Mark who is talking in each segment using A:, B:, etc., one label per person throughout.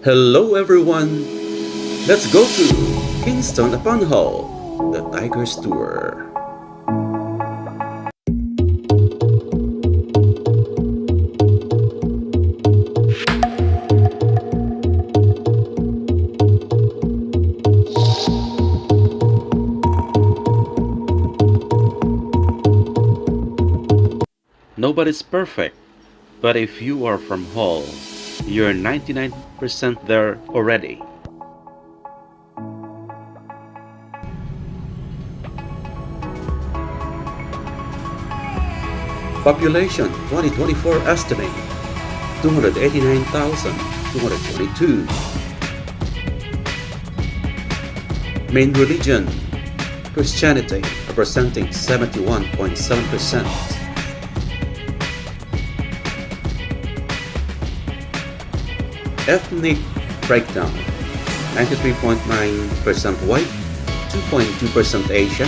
A: Hello everyone! Let's go to Kingston upon Hull, the Tigers Tour. Nobody's perfect, but if you are from Hull, you're 99% there already. Population 2024 estimate 289,222. Main religion Christianity representing 71.7%. Ethnic breakdown 93.9% white, 2.2% Asian,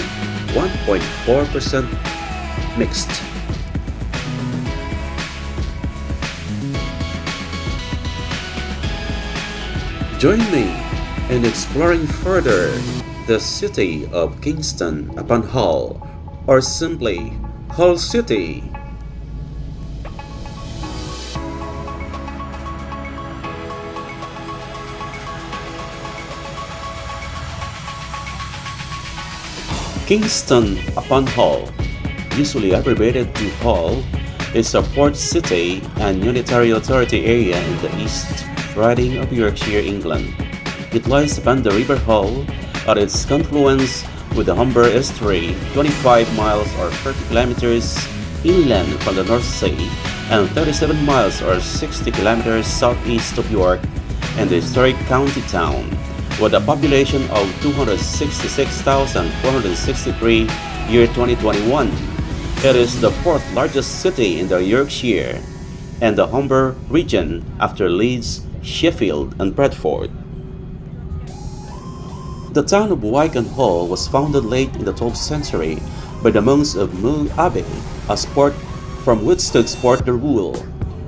A: 1.4% mixed. Join me in exploring further the city of Kingston upon Hull, or simply Hull City. Kingston upon Hull, usually abbreviated to Hull, is a port city and unitary authority area in the East Riding of Yorkshire, England. It lies upon the River Hull at its confluence with the Humber Estuary, 25 miles or 30 kilometers inland from the North Sea and 37 miles or 60 kilometers southeast of York, and the historic county town, with a population of 266,463 year 2021. It is the fourth largest city in the Yorkshire and the Humber region after Leeds, Sheffield, and Bradford. The town of Wycombe Hall was founded late in the 12th century by the monks of Moo Abbey as port from which to export their wool.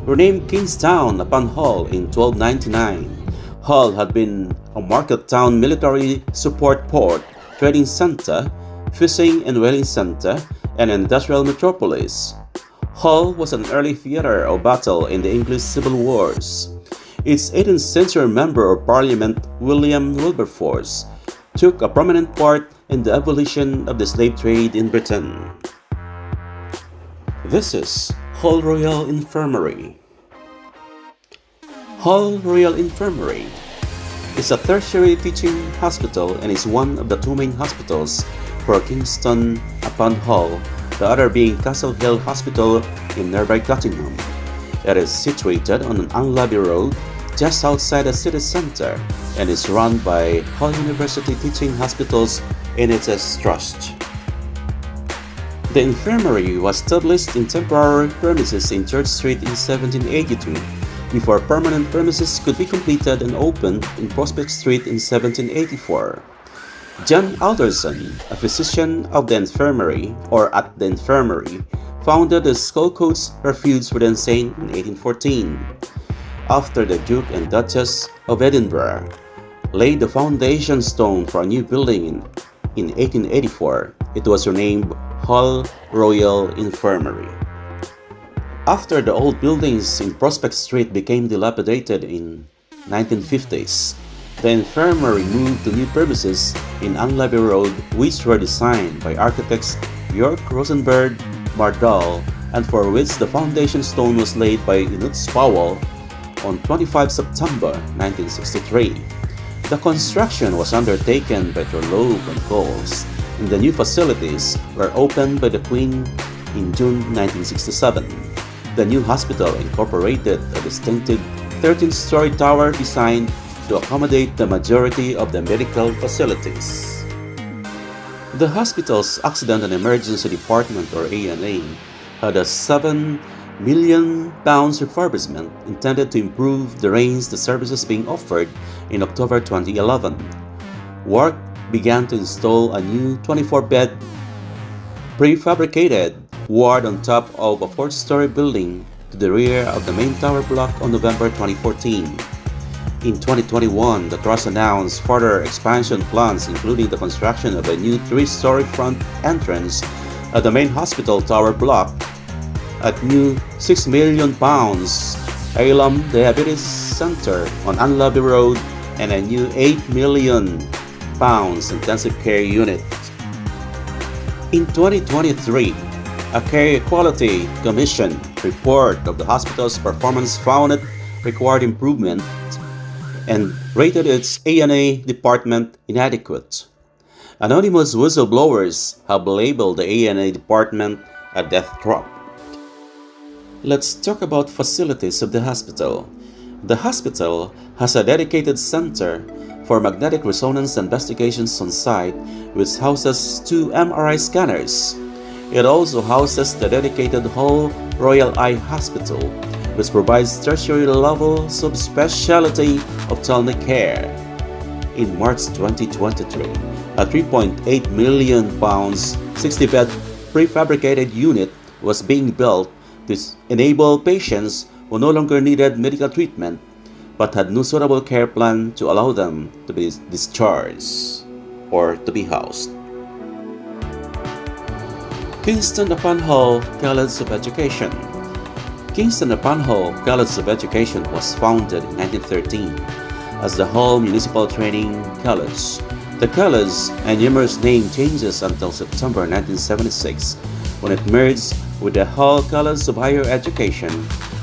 A: Renamed Kingstown upon Hull in 1299, Hull had been a market town, military support port, trading center, fishing and whaling center, and industrial metropolis. Hull was an early theater of battle in the English Civil Wars. Its 18th century member of Parliament, William Wilberforce, took a prominent part in the abolition of the slave trade in Britain. This is Hull Royal Infirmary. Hull Royal Infirmary is a tertiary teaching hospital and is one of the two main hospitals for Kingston upon Hull, the other being Castle Hill Hospital in nearby Nottingham. It is situated on an Unlaby Road just outside the city centre and is run by Hull University Teaching Hospitals NHS Trust. The infirmary was established in temporary premises in Church Street in 1782 before permanent premises could be completed and opened in Prospect Street in 1784. John Alderson, a physician of the infirmary or at the infirmary, founded the Skullcoats Refuge within St. in 1814. After the Duke and Duchess of Edinburgh laid the foundation stone for a new building in 1884, it was renamed Hull Royal Infirmary. After the old buildings in Prospect Street became dilapidated in 1950s, the infirmary moved to new premises in Unlaby Road, which were designed by architects York Rosenberg Mardall and for which the foundation stone was laid by Inutz Powell on 25 September 1963. The construction was undertaken by Turlough and Coles, and the new facilities were opened by the Queen in June 1967. The new hospital incorporated a distinctive 13-story tower designed to accommodate the majority of the medical facilities. The hospital's Accident and Emergency Department, or A&E, had a £7 million refurbishment intended to improve the range the services being offered in October 2011. Work began to install a new 24-bed prefabricated ward on top of a 4-story building to the rear of the main tower block on November 2014. In 2021, the Trust announced further expansion plans including the construction of a new 3-story front entrance at the main hospital tower block, at new £6 million Asylum Diabetes Center on Unlobby Road, and a new £8 million intensive care unit. In 2023, a Care Quality Commission report of the hospital's performance found it required improvement and rated its A&A department inadequate. Anonymous whistleblowers have labeled the A&A department a death trap. Let's talk about facilities of the hospital. The hospital has a dedicated center for magnetic resonance investigations on site, which houses 2 MRI scanners. It also houses the dedicated Hull Royal Eye Hospital, which provides tertiary levels of specialty ophthalmic care. In March 2023, a £3.8 million 60-bed prefabricated unit was being built to enable patients who no longer needed medical treatment but had no suitable care plan to allow them to be discharged or to be housed. Kingston-upon-Hull College of Education. Kingston-upon-Hull College of Education was founded in 1913 as the Hull Municipal Training College. The college had numerous name changes until September 1976, when it merged with the Hull College of Higher Education,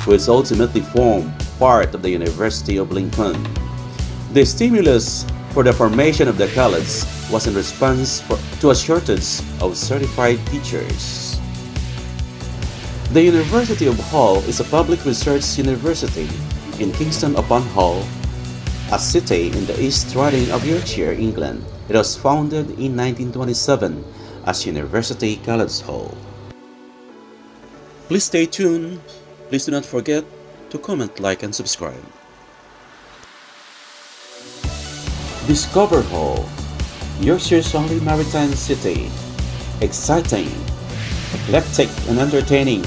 A: which ultimately formed part of the University of Lincoln. The stimulus for the formation of the college was in response to a shortage of certified teachers. The University of Hull is a public research university in Kingston-upon-Hull, a city in the East Riding of Yorkshire, England. It was founded in 1927 as University College Hull. Please stay tuned. Please do not forget to comment, like, and subscribe. Discover Hull, Yorkshire's only maritime city. Exciting, eclectic, and entertaining.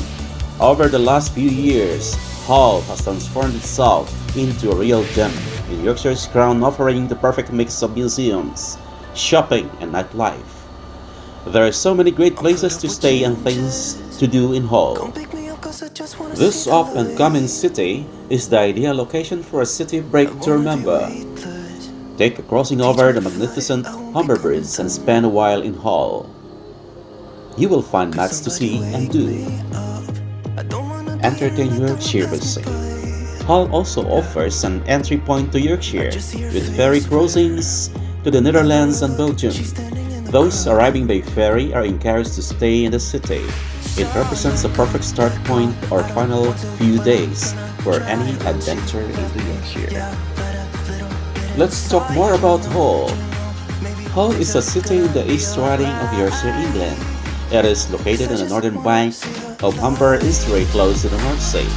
A: Over the last few years, Hull has transformed itself into a real gem in Yorkshire's crown, offering the perfect mix of museums, shopping, and nightlife. There are so many great places to stay and things to do in Hull. This up-and-coming city is the ideal location for a city break to remember. Take a crossing over the magnificent Humber Bridge and spend a while in Hull. You will find much to see and do. Entertain Yorkshire by sea. Hull also offers an entry point to Yorkshire with ferry crossings to the Netherlands and Belgium. Those arriving by ferry are encouraged to stay in the city. It represents a perfect start point or final few days for any adventure into Yorkshire. Let's talk more about Hull. Hull is a city in the East Riding of Yorkshire, England. It is located on the northern bank of Humber Estuary close to the North Sea.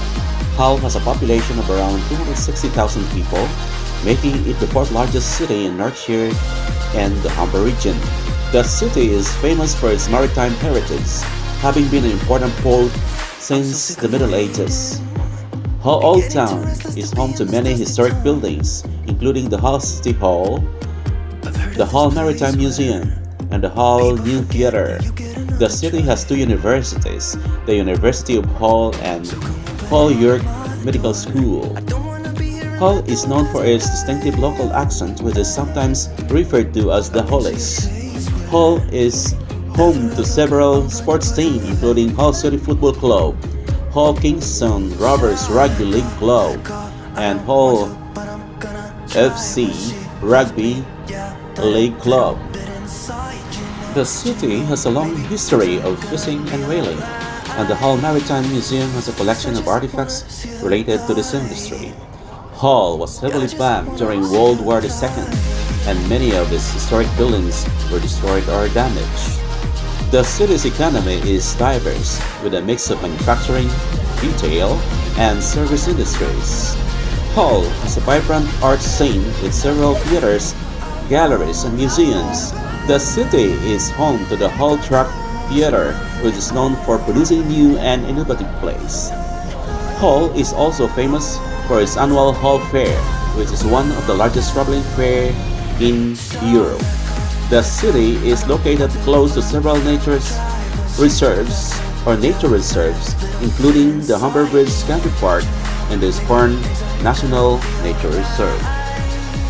A: Hull has a population of around 260,000 people, making it the 4th largest city in Yorkshire and the Humber region. The city is famous for its maritime heritage, having been an important port since the Middle Ages. Hull Old Town is home to many historic buildings, including the Hull City Hall, the Hull Maritime Museum, and the Hull New Theatre. The city has 2 universities, the University of Hull and Hull York Medical School. Hull is known for its distinctive local accent, which is sometimes referred to as the Hullies. Hull is home to several sports teams, including Hull City Football Club, Hull Kingston Rovers Rugby League Club, and Hull FC Rugby League Club. The city has a long history of fishing and whaling, and the Hull Maritime Museum has a collection of artifacts related to this industry. Hull was heavily bombed during World War II, and many of its historic buildings were destroyed or damaged. The city's economy is diverse, with a mix of manufacturing, retail, and service industries. Hull has a vibrant art scene with several theaters, galleries, and museums. The city is home to the Hull Track Theatre, which is known for producing new and innovative plays. Hull is also famous for its annual Hull Fair, which is one of the largest traveling fair in Europe. The city is located close to several reserves nature reserves, including the Humberbridge Country Park and the Sporn National Nature Reserve.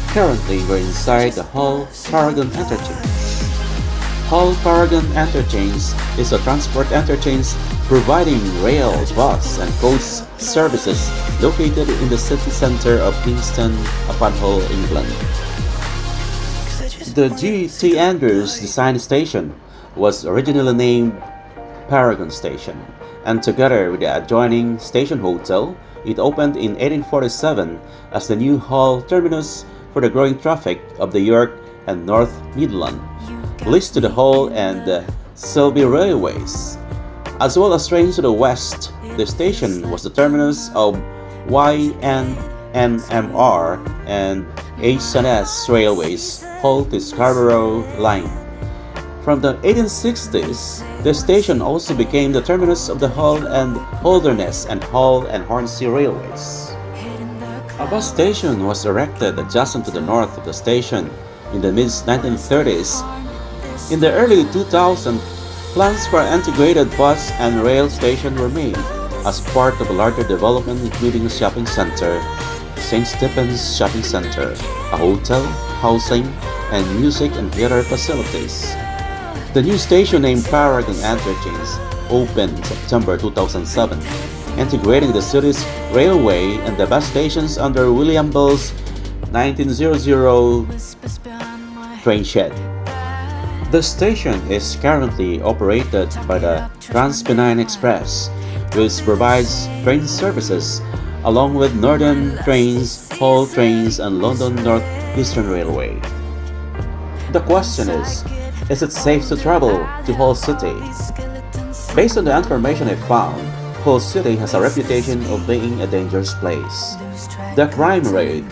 A: Currently, we're inside the Hull Paragon Interchange. Hull Paragon Interchange is a transport interchange providing rail, bus, and coach services located in the city center of Kingston upon Hull, England. The G.T. Andrews Design Station was originally named Paragon Station, and together with the adjoining Station Hotel, it opened in 1847 as the new Hull terminus for the growing traffic of the York and North Midland, leased to the Hull and the Selby Railways. As well as trains to the west, the station was the terminus of YNNMR and H&S Railways Hull to Scarborough line. From the 1860s, the station also became the terminus of the Hull and Holderness and Hull and Hornsey Railways. A bus station was erected adjacent to the north of the station in the mid-1930s. In the early 2000s, plans for an integrated bus and rail station were made as part of a larger development including a shopping center, St. Stephen's Shopping Center, a hotel, housing, and music and theater facilities. The new station named Paragon Interchange opened September 2007, integrating the city's railway and the bus stations under William Bell's 1900 train shed. The station is currently operated by the Transpennine Express, which provides train services along with Northern Trains, Hull Trains, and London North Eastern Railway. The question is it safe to travel to Hull City? Based on the information I found, Hull City has a reputation of being a dangerous place. The crime rate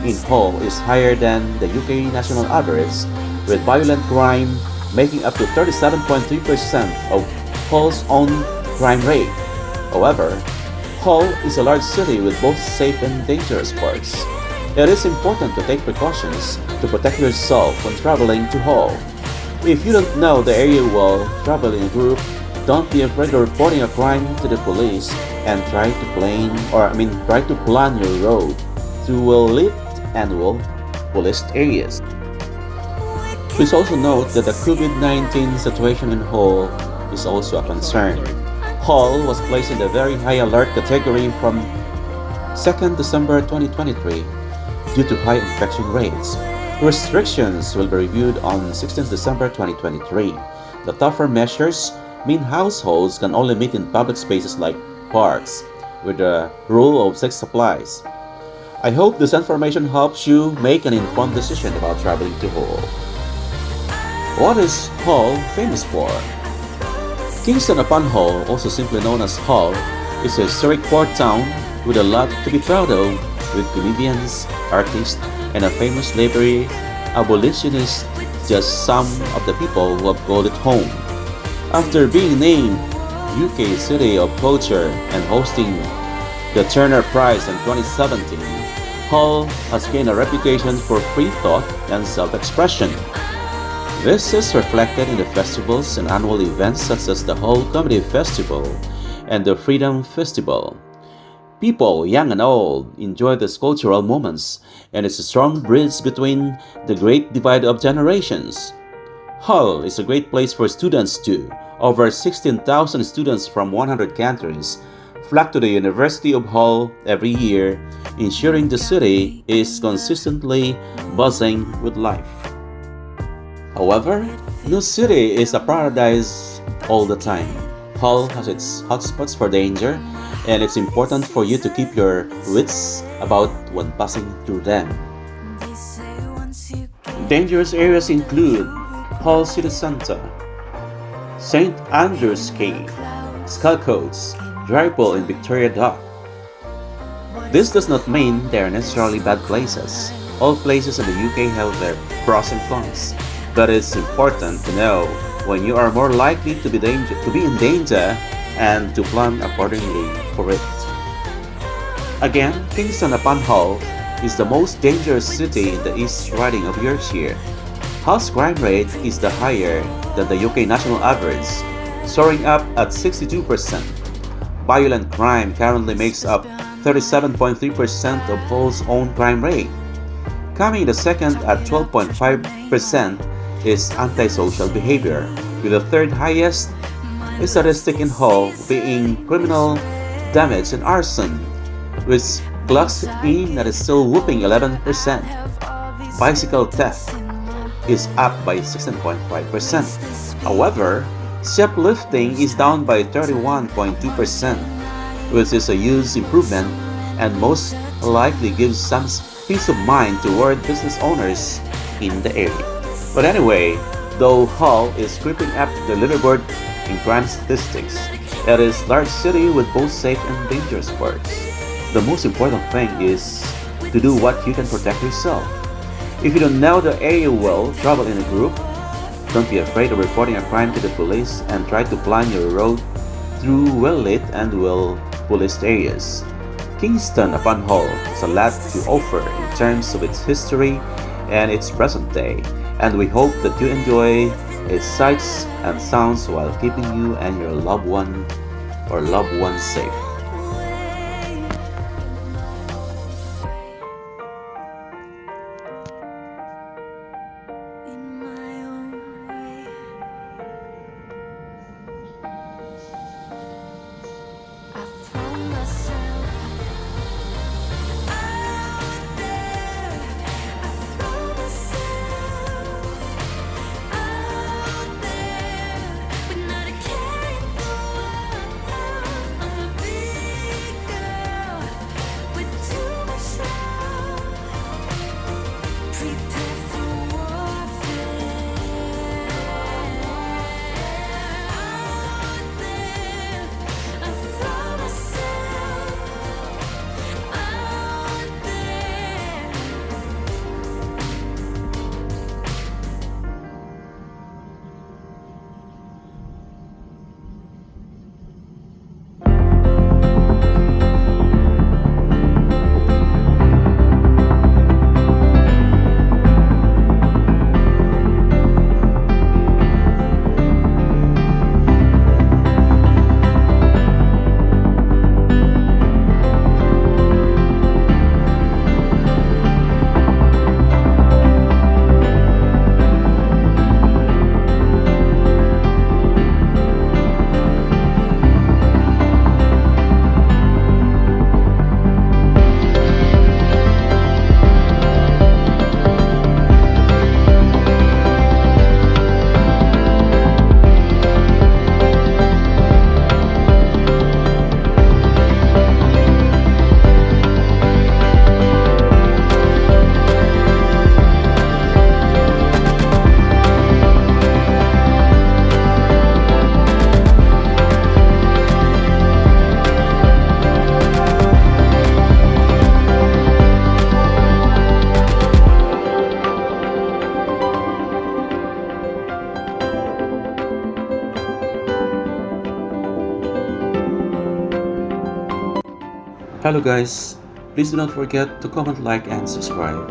A: in Hull is higher than the UK national average, with violent crime making up to 37.3% of Hull's own crime rate. However, Hull is a large city with both safe and dangerous parts. It is important to take precautions to protect yourself when traveling to Hull. If you don't know the area well, travel in a group, don't be afraid of reporting a crime to the police and try to plan your road through well-lit and well-policed areas. Please also note that the COVID-19 situation in Hull is also a concern. Hull was placed in the very high alert category from 2nd December 2023 due to high infection rates. Restrictions will be reviewed on 16th December 2023. The tougher measures mean households can only meet in public spaces like parks, with the rule of 6 applies. I hope this information helps you make an informed decision about traveling to Hull. What is Hull famous for? Kingston upon Hull, also simply known as Hull, is a historic port town with a lot to be proud of, with comedians, artists, and a famous slavery abolitionist, just some of the people who have called it home. After being named UK City of Culture and hosting the Turner Prize in 2017, Hull has gained a reputation for free thought and self-expression. This is reflected in the festivals and annual events such as the Hull Comedy Festival and the Freedom Festival. People, young and old, enjoy these cultural moments, and it's a strong bridge between the great divide of generations. Hull is a great place for students too. Over 16,000 students from 100 countries flock to the University of Hull every year, ensuring the city is consistently buzzing with life. However, no city is a paradise all the time. Hull has its hotspots for danger, and it's important for you to keep your wits about when passing through them. Dangerous areas include Hull City Centre, St. Andrew's Quay, Sculcoats, Drypool, and Victoria Dock. This does not mean they are necessarily bad places. All places in the UK have their pros and cons, but it's important to know when you are more likely to be in danger and to plan accordingly for it. Again, Kingston upon Hull is the most dangerous city in the East Riding of Yorkshire. Hull's crime rate is the higher than the UK national average, soaring up at 62%. Violent crime currently makes up 37.3% of Hull's own crime rate. Coming in the second at 12.5% is antisocial behavior, with the third highest statistic in Hull being criminal damage and arson, which clocks in at a still whooping 11%. Bicycle theft is up by 16.5%. However, shoplifting is down by 31.2%, which is a huge improvement and most likely gives some peace of mind toward business owners in the area. But anyway, though Hull is creeping up the leaderboard in crime statistics, it is a large city with both safe and dangerous parts. The most important thing is to do what you can protect yourself. If you don't know the area well, travel in a group. Don't be afraid of reporting a crime to the police and try to plan your road through well-lit and well-policed areas. Kingston upon Hull has a lot to offer in terms of its history and its present day, and we hope that you enjoy its sights and sounds while keeping you and your loved one or loved ones safe. Hello guys, please do not forget to comment, like, and subscribe.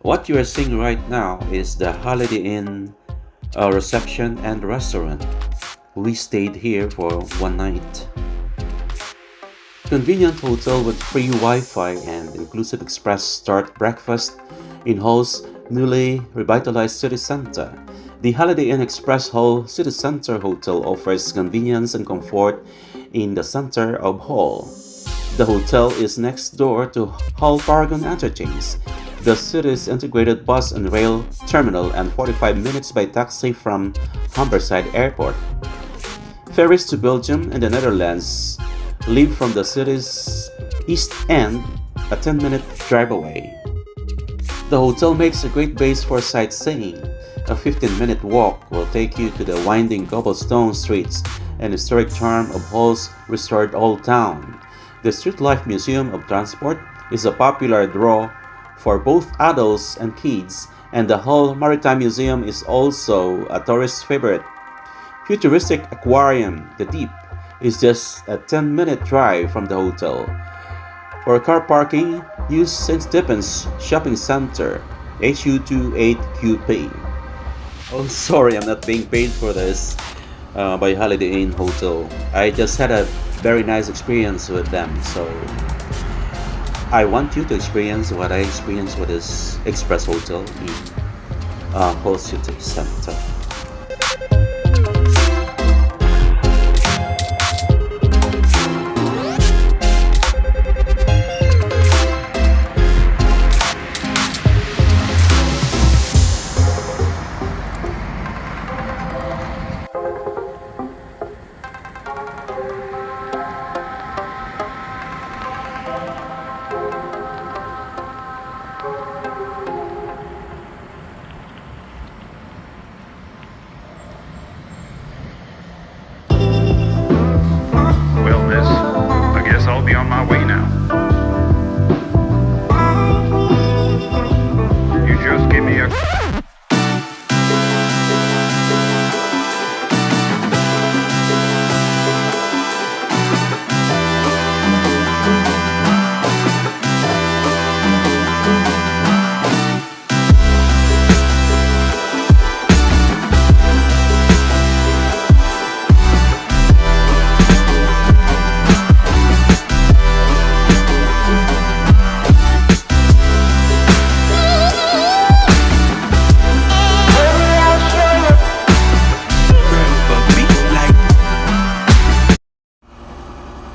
A: What you are seeing right now is the Holiday Inn reception and restaurant. We stayed here for one night. Convenient hotel with free Wi-Fi and inclusive express start breakfast in Hall's newly revitalized city center. The Holiday Inn Express Hall City Center Hotel offers convenience and comfort in the center of Hall. The hotel is next door to Hall Paragon Interchange, the city's integrated bus and rail terminal, and 45 minutes by taxi from Humberside Airport. Ferries to Belgium and the Netherlands leave from the city's east end, a 10-minute drive away. The hotel makes a great base for sightseeing. A 15-minute walk will take you to the winding cobblestone streets and historic charm of Hall's restored Old Town. The Street Life Museum of Transport is a popular draw for both adults and kids, and the Hull Maritime Museum is also a tourist favorite. Futuristic aquarium, The Deep, is just a 10-minute drive from the hotel. For car parking, use St. Stephen's Shopping Center, HU28QP. Oh, sorry, I'm not being paid for this by Holiday Inn Hotel. I just had a very nice experience with them, so I want you to experience what I experienced with this Express Hotel in Hull City Center.
B: I'll be on my way now. You just give me a...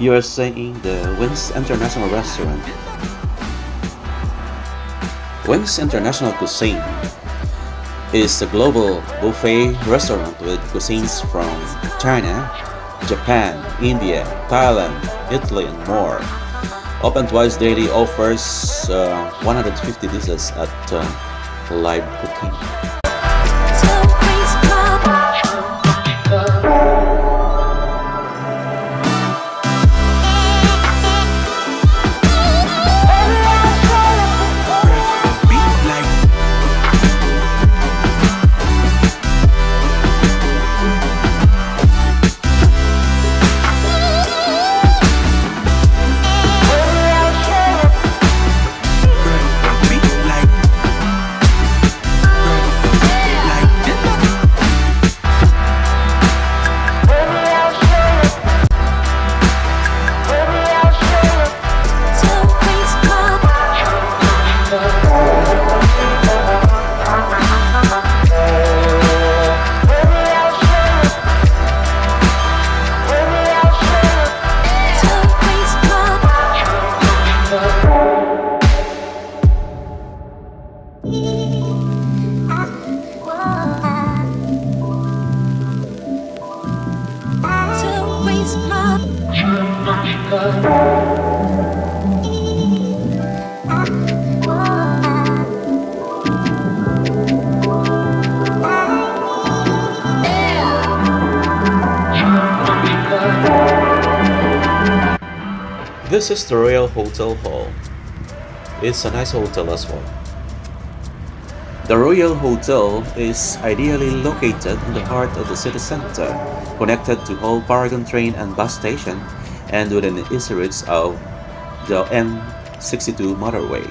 A: You are seeing the Wings International Restaurant. Wings International Cuisine is a global buffet restaurant with cuisines from China, Japan, India, Thailand, Italy, and more. Open twice daily, offers 150 dishes at live cooking. This is the Royal Hotel Hall. It's a nice hotel as well. The Royal Hotel is ideally located in the heart of the city center, connected to Hull Paragon train and bus station, and within easy reach of the M62 motorway.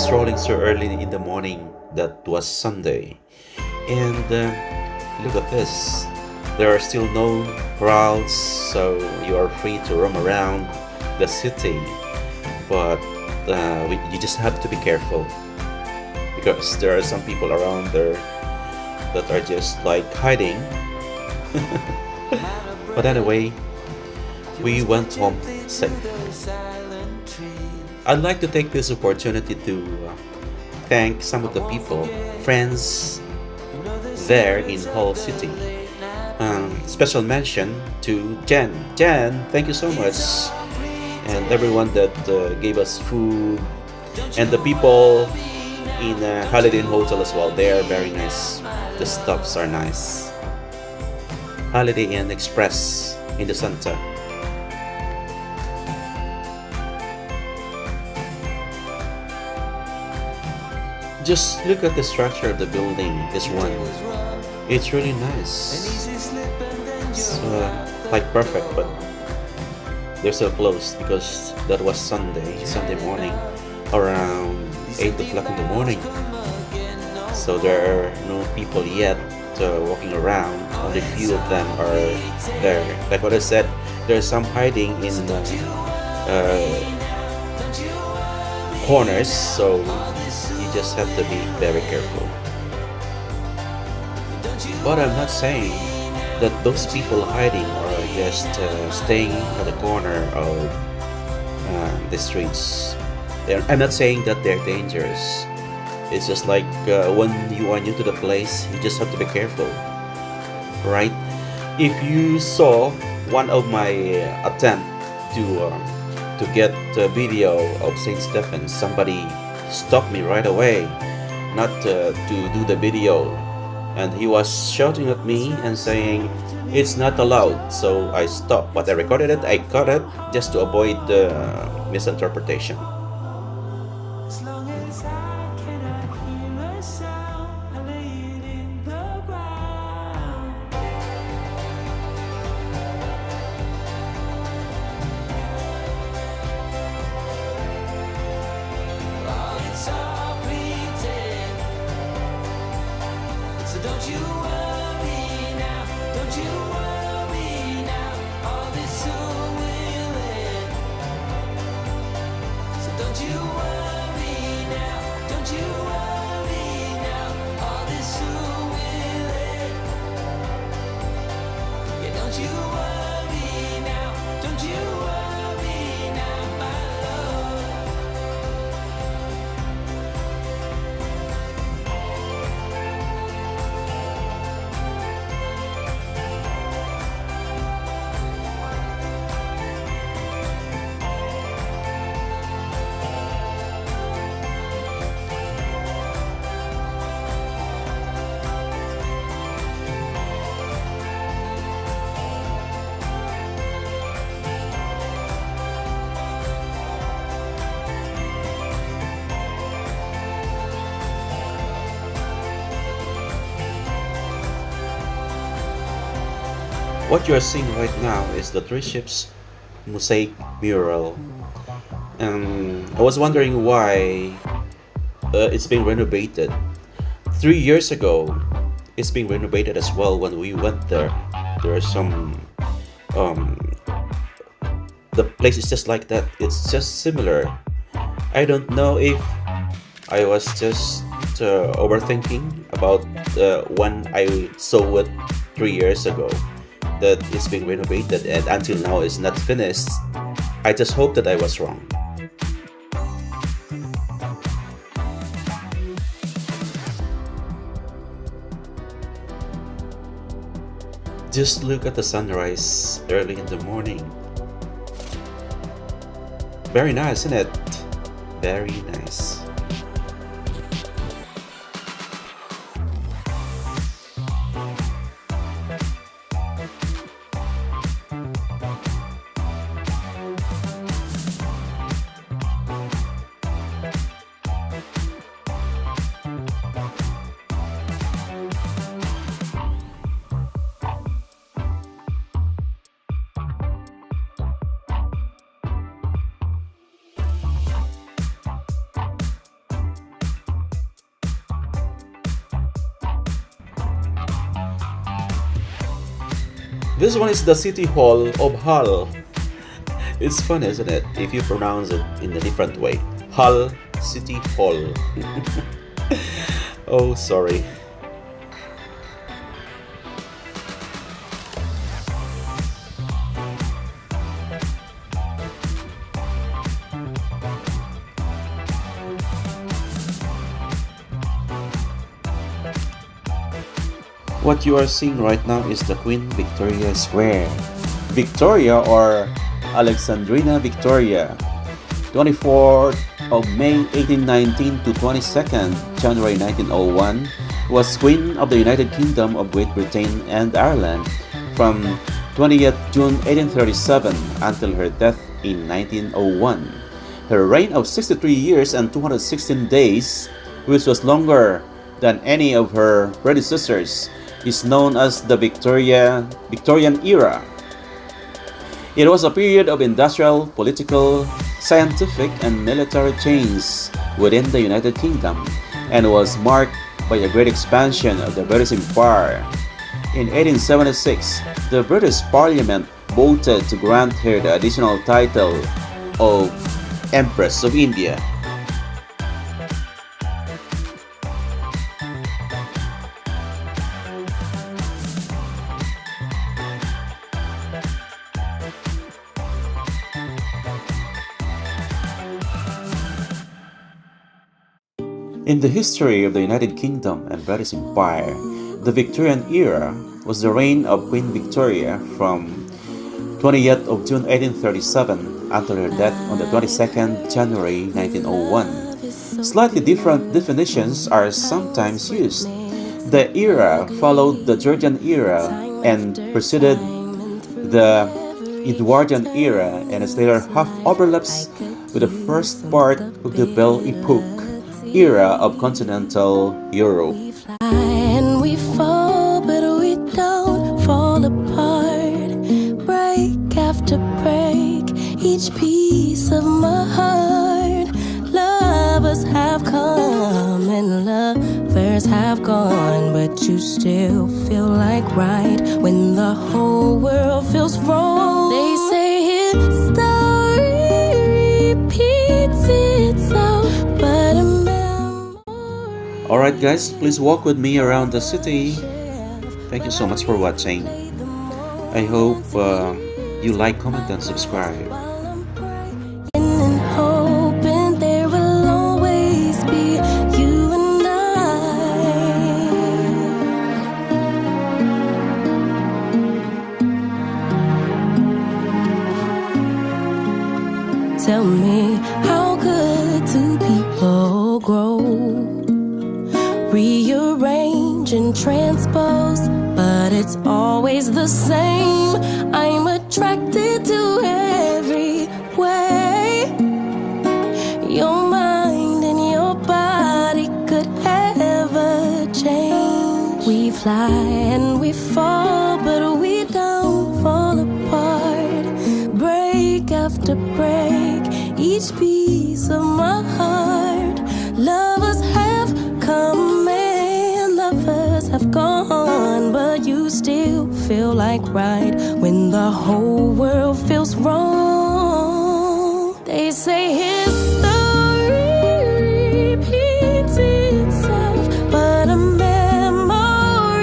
A: strolling so early in the morning. That was Sunday. And look at this. There are still no crowds, so you are free to roam around the city. But you just have to be careful because there are some people around there that are just like hiding. But anyway, we went home safe. I'd like to take this opportunity to thank some of the people, friends there in Hull City. Special mention to Jen. Jen, thank you so much. And everyone that gave us food. And the people in Holiday Inn Hotel as well. They are very nice. The stuffs are nice. Holiday Inn Express in the center. Just look at the structure of the building, this one. It's really nice. It's like perfect, but they're so close because that was Sunday morning, around 8 o'clock in the morning. So there are no people yet walking around. Only few of them are there. Like what I said, there's some hiding in the corners, so you just have to be very careful. But I'm not saying that those people hiding are just staying at the corner of the streets. I'm not saying that they're dangerous. It's just like when you are new to the place, you just have to be careful, right? If you saw one of my attempt to get a video of St. Stephen's, somebody stopped me right away, not to do the video, and he was shouting at me and saying it's not allowed. So I stopped, but I recorded it, I cut it just to avoid the misinterpretation. What you are seeing right now is the Three Ships mosaic mural. I was wondering why it's being renovated. 3 years ago, it's being renovated as well. When we went there, there are some the place is just like that. It's just similar. I don't know if I was just overthinking about when I saw it 3 years ago, that it's being renovated and until now it's not finished. I just hope that I was wrong. Just look at the sunrise early in the morning. Very nice, isn't it? Very nice. This one is the City Hall of Hull. It's fun, isn't it, if you pronounce it in a different way. Hull City Hall. Oh, sorry. What you are seeing right now is the Queen Victoria Square. Victoria, or Alexandrina Victoria, 24th of May 1819 to 22nd January 1901, was Queen of the United Kingdom of Great Britain and Ireland from 20th June 1837 until her death in 1901. Her reign of 63 years and 216 days, which was longer than any of her predecessors, is known as the Victorian era. It was a period of industrial, political, scientific, and military change within the United Kingdom, and was marked by a great expansion of the British Empire. In 1876, the British Parliament voted to grant her the additional title of Empress of India. In the history of the United Kingdom and British Empire, the Victorian era was the reign of Queen Victoria from 20th of June 1837 until her death on the 22nd January 1901. Slightly different definitions are sometimes used. The era followed the Georgian era and preceded the Edwardian era, and its later half overlaps with the first part of the Belle Epoque era of continental Europe.
C: We fly and we fall, but we don't fall apart. Break after break, each piece of my heart. Lovers have come and lovers have gone, but you still feel like right when the whole world feels wrong. They say history repeats itself, but
A: Alright guys, please walk with me around the city. Thank you so much for watching. I hope you like, comment, and subscribe.
C: Tell me, how good do people grow? Rearrange and transpose, but it's always the same. I'm attracted to every way. Your mind and your body could ever change. We fly and we fall, but we don't fall apart. Break after break, each piece of my heart. Lovers have come and lovers have gone, but you still feel like right when the whole world feels wrong. They say history repeats itself, but a memory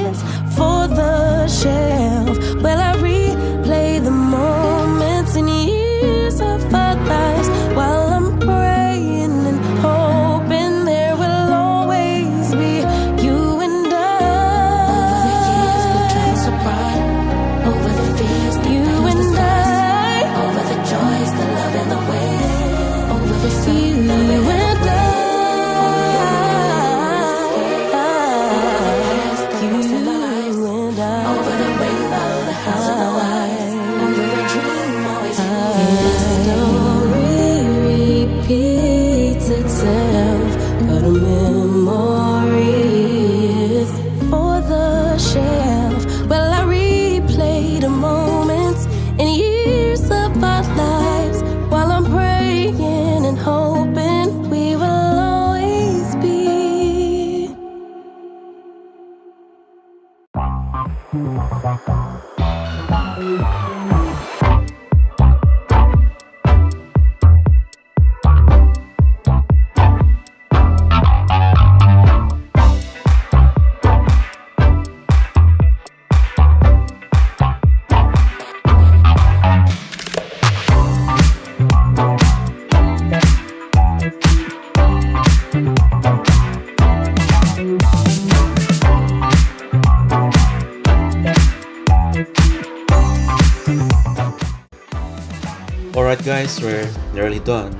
C: is for the shelf. Well, I replay the moments and years of our lives while I'm praying and hoping there will always be you and I. Over the years, the travel so bright. Over the fears, the you and I. Over the joys, the love and the wind. Over the sun, you and I. Over the rainbow, the house of the wise. Over a dream, always history repeats itself, but a memory is for the shelf. Well, I replay the moments and years of our lives while I'm praying and hoping we will always be.
A: Alright guys, we're nearly done.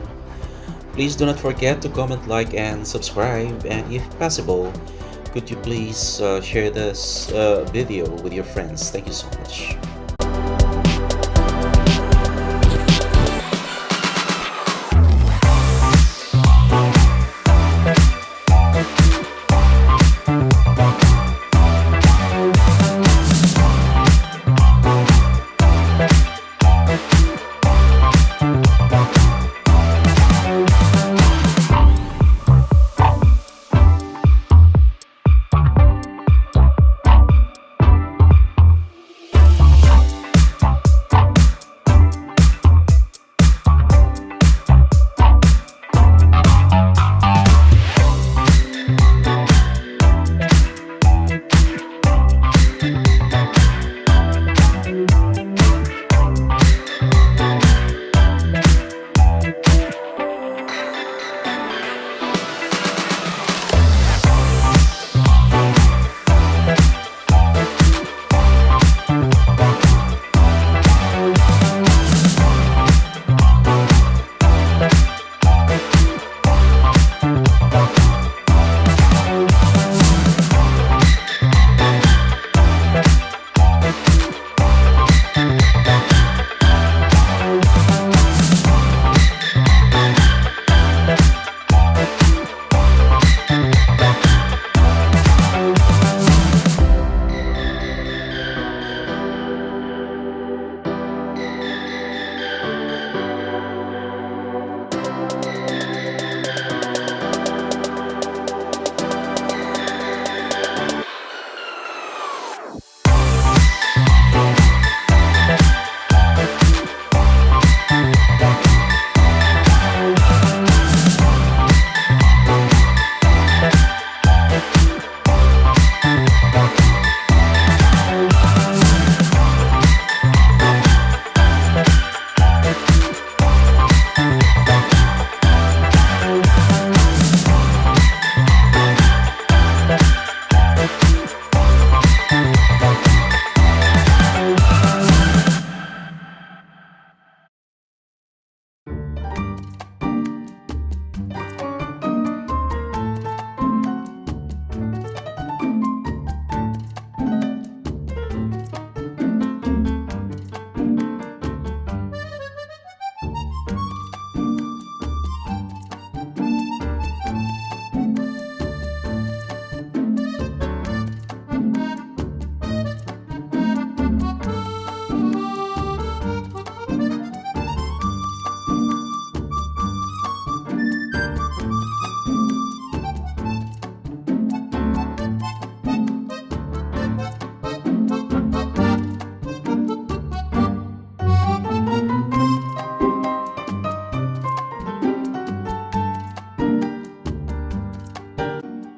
A: Please do not forget to comment, like, and subscribe, and if possible, could you please share this video with your friends. Thank you so much.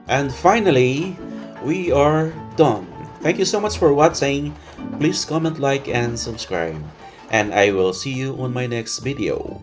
A: And finally, we are done. Thank you so much for watching. Please comment, like, and subscribe. And I will see you on my next video.